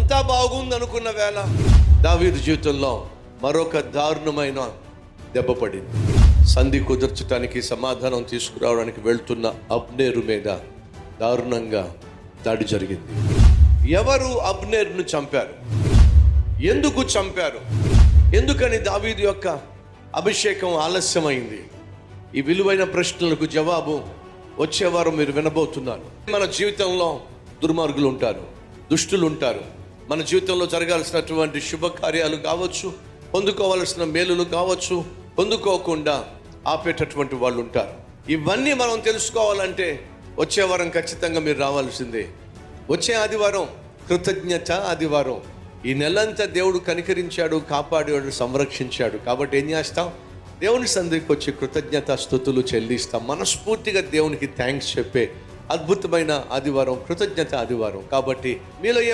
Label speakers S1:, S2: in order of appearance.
S1: అంతా బాగుంది అనుకున్న వేళ దావీదు జీవితంలో మరొక దారుణమైన దెబ్బ పడింది. సంధి కుదర్చడానికి, సమాధానం తీసుకురావడానికి వెళ్తున్న అబ్నేరు మీద దారుణంగా దాడి జరిగింది. ఎవరు అబ్నేరును చంపారు? ఎందుకు చంపారు? ఎందుకని దావీదు యొక్క అభిషేకం ఆలస్యమైంది? ఈ విలువైన ప్రశ్నలకు జవాబు వచ్చే వారం మీరు వినబోతున్నారు. మన జీవితంలో దుర్మార్గులు ఉంటారు, దుష్టులు ఉంటారు. మన జీవితంలో జరగాల్సినటువంటి శుభకార్యాలు కావచ్చు, పొందుకోవాల్సిన మేలులు కావచ్చు, పొందుకోకుండా ఆపేటటువంటి వాళ్ళు ఉంటారు. ఇవన్నీ మనం తెలుసుకోవాలంటే వచ్చే వారం ఖచ్చితంగా మీరు రావాల్సిందే. వచ్చే ఆదివారం కృతజ్ఞత ఆదివారం. ఈ నెలంతా దేవుడు కనికరించాడు, కాపాడాడు, సంరక్షించాడు. కాబట్టి ఏం చేస్తాం? దేవుని సన్నిధికి వచ్చి కృతజ్ఞత స్తుతులు చెల్లిస్తాం. మనస్ఫూర్తిగా దేవునికి థ్యాంక్స్ చెప్పే అద్భుతమైన ఆదివారం, కృతజ్ఞత ఆదివారం. కాబట్టి మీలో